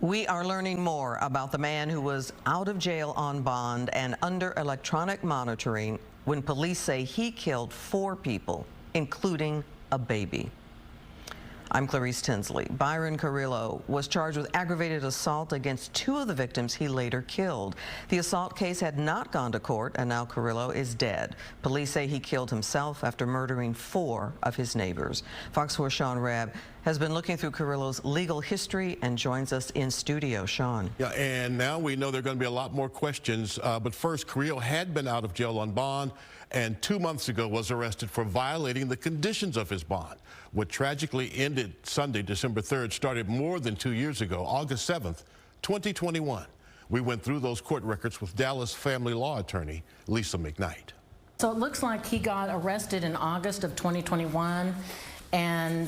We are learning more about the man who was out of jail on bond and under electronic monitoring when police say he killed 4 people, including a baby. I'm Clarice Tinsley. Byron Carrillo was charged with aggravated assault against 2 of the victims he later killed. The assault case had not gone to court, and now Carrillo is dead. Police say he killed himself after murdering 4 of his neighbors. Fox 4's Sean Rabb has been looking through Carrillo's legal history and joins us in studio. Sean. Yeah, and now we know there are going to be a lot more questions. But first, Carrillo had been out of jail on bond and 2 months ago was arrested for violating the conditions of his bond. What tragically ended Sunday, December 3rd, started more than 2 years ago, August 7th, 2021. We went through those court records with Dallas family law attorney Lisa McKnight. So it looks like he got arrested in August of 2021. And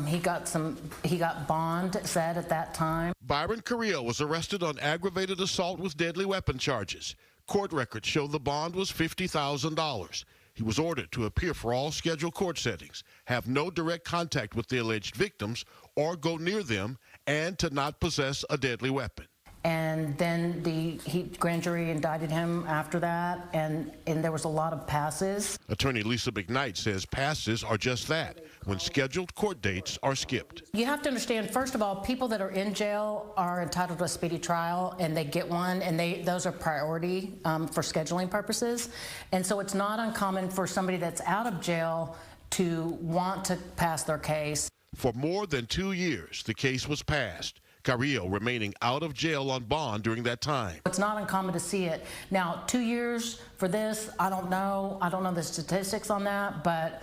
he got bond set at that time. Byron Carrillo was arrested on aggravated assault with deadly weapon charges. Court records show the bond was $50,000. He was ordered to appear for all scheduled court settings, have no direct contact with the alleged victims or go near them, and to not possess a deadly weapon. And then the grand jury indicted him after that, and there was a lot of passes. Attorney Lisa McKnight says passes are just that, when scheduled court dates are skipped. You have to understand, first of all, people that are in jail are entitled to a speedy trial, and they get one, and those are priority for scheduling purposes. And so it's not uncommon for somebody that's out of jail to want to pass their case. For more than 2 years, the case was passed. Carrillo remaining out of jail on bond during that time. It's not uncommon to see it. Now, 2 years for this, I don't know the statistics on that, but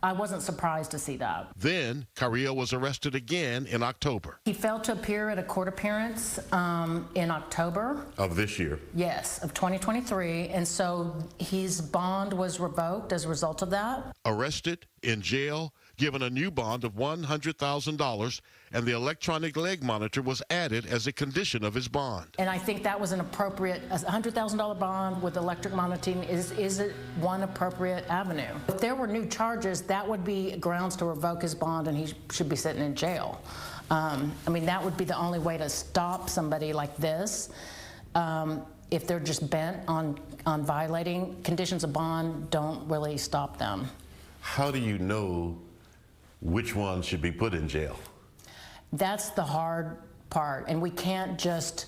I wasn't surprised to see that. Then Carrillo was arrested again in October. He failed to appear at a court appearance in October. Of this year? Yes, of 2023, and so his bond was revoked as a result of that. Arrested, in jail, given a new bond of $100,000, and the electronic leg monitor was added as a condition of his bond. And I think that was an appropriate, a $100,000 bond with electric monitoring is one appropriate avenue. If there were new charges, that would be grounds to revoke his bond, and he should be sitting in jail. I mean, that would be the only way to stop somebody like this. If they're just bent on violating conditions of bond, don't really stop them. How do you know which one should be put in jail? That's the hard part, and we can't just,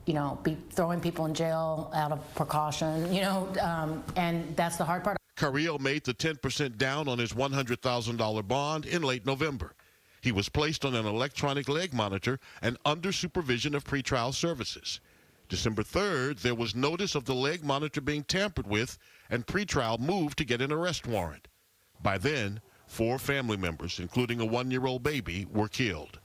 be throwing people in jail out of precaution, and that's the hard part. Carrillo made the 10% down on his $100,000 bond in late November. He was placed on an electronic leg monitor and under supervision of pretrial services. December 3rd, there was notice of the leg monitor being tampered with, and pretrial moved to get an arrest warrant. By then, 4 family members, including a 1-year-old baby, were killed.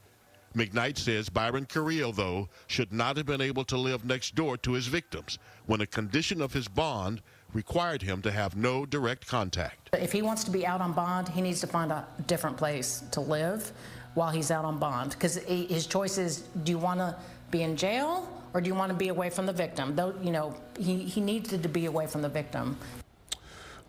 McKnight says Byron Carrillo, though, should not have been able to live next door to his victims when a condition of his bond required him to have no direct contact. If he wants to be out on bond, he needs to find a different place to live while he's out on bond, because his choice is, do you want to be in jail or do you want to be away from the victim? Though, he needed to be away from the victim.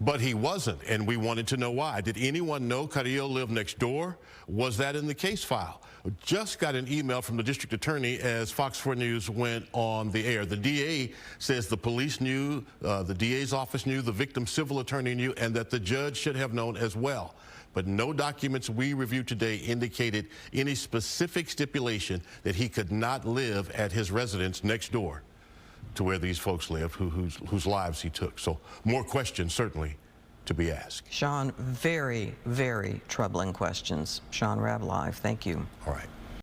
But he wasn't, and we wanted to know why. Did anyone know Carrillo lived next door? Was that in the case file? Just got an email from the district attorney as Fox 4 News went on the air. The DA says the police knew, the DA's office knew, the victim's civil attorney knew, and that the judge should have known as well. But no documents we reviewed today indicated any specific stipulation that he could not live at his residence next door to where these folks live, whose lives he took. So more questions certainly to be asked. Sean, very, very troubling questions. Sean Rabb live. Thank you. All right.